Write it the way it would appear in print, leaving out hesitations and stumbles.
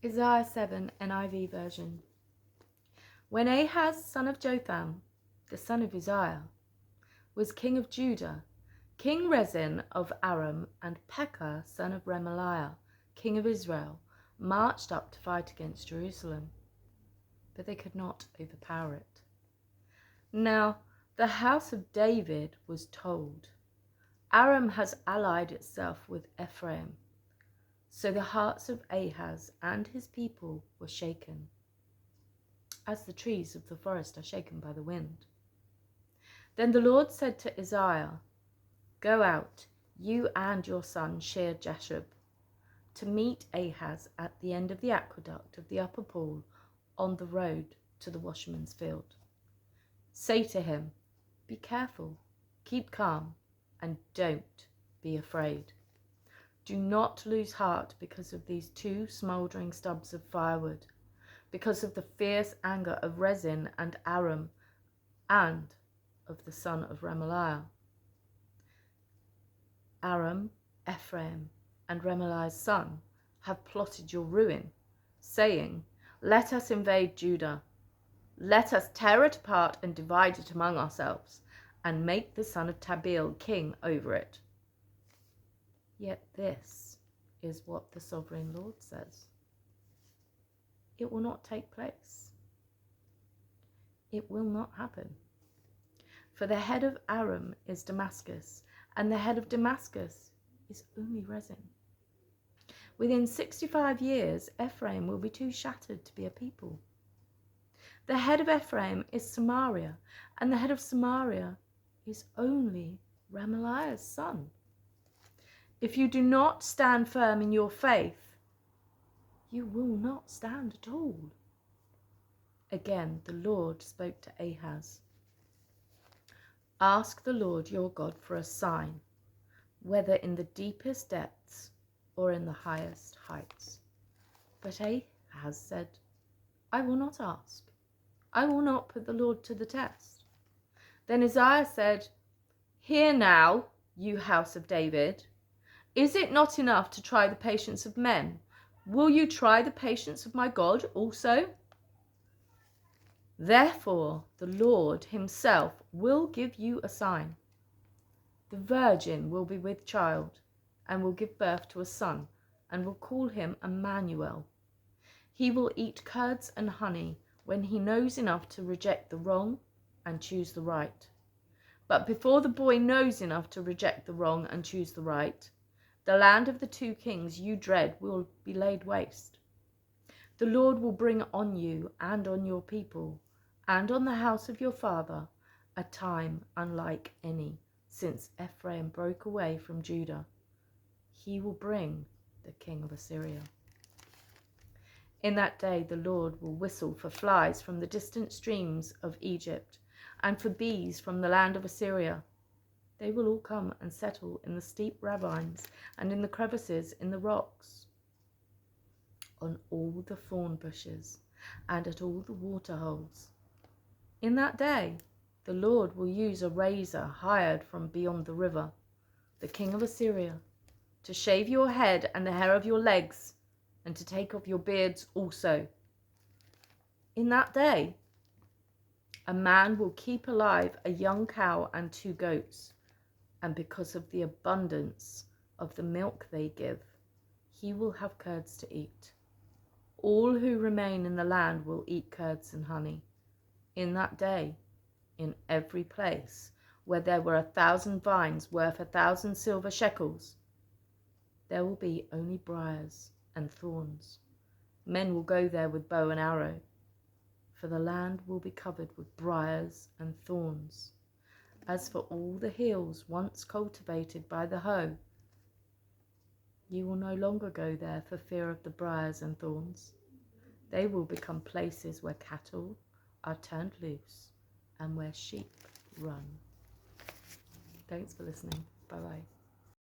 Isaiah 7 NIV version. When Ahaz, son of Jotham, the son of Uzziah, was king of Judah, King Rezin of Aram and Pekah, son of Remaliah, king of Israel, marched up to fight against Jerusalem, but they could not overpower it. Now the house of David was told, Aram has allied itself with Ephraim. So the hearts of Ahaz and his people were shaken, as the trees of the forest are shaken by the wind. Then the Lord said to Isaiah, Go out, you and your son Shear-Jashub, to meet Ahaz at the end of the aqueduct of the upper pool on the road to the washerman's field. Say to him, Be careful, keep calm, and don't be afraid. Do not lose heart because of these two smouldering stubs of firewood, because of the fierce anger of Rezin and Aram, and of the son of Remaliah. Aram, Ephraim, and Remaliah's son have plotted your ruin, saying, Let us invade Judah. Let us tear it apart and divide it among ourselves, and make the son of Tabeel king over it. Yet this is what the sovereign Lord says. It will not take place. It will not happen. For the head of Aram is Damascus, and the head of Damascus is only Rezin. Within 65 years, Ephraim will be too shattered to be a people. The head of Ephraim is Samaria, and the head of Samaria is only Remaliah's son. If you do not stand firm in your faith, you will not stand at all. Again, the Lord spoke to Ahaz. Ask the Lord your God for a sign, whether in the deepest depths or in the highest heights. But Ahaz said, I will not ask. I will not put the Lord to the test. Then Isaiah said, Hear now, you house of David. Is it not enough to try the patience of men? Will you try the patience of my God also? Therefore, the Lord himself will give you a sign. The virgin will be with child and will give birth to a son and will call him Emmanuel. He will eat curds and honey when he knows enough to reject the wrong and choose the right. But before the boy knows enough to reject the wrong and choose the right, the land of the two kings you dread will be laid waste. The Lord will bring on you and on your people and on the house of your father a time unlike any, since Ephraim broke away from Judah. He will bring the king of Assyria. In that day the Lord will whistle for flies from the distant streams of Egypt and for bees from the land of Assyria. They will all come and settle in the steep ravines and in the crevices in the rocks, on all the thorn bushes and at all the water holes. In that day, the Lord will use a razor hired from beyond the river, the king of Assyria, to shave your head and the hair of your legs, and to take off your beards also. In that day, a man will keep alive a young cow and 2 goats, and because of the abundance of the milk they give, he will have curds to eat. All who remain in the land will eat curds and honey. In that day, in every place where there were 1,000 vines worth 1,000 silver shekels, there will be only briars and thorns. Men will go there with bow and arrow, for the land will be covered with briars and thorns. As for all the hills once cultivated by the hoe, you will no longer go there for fear of the briars and thorns. They will become places where cattle are turned loose and where sheep run. Thanks for listening. Bye-bye.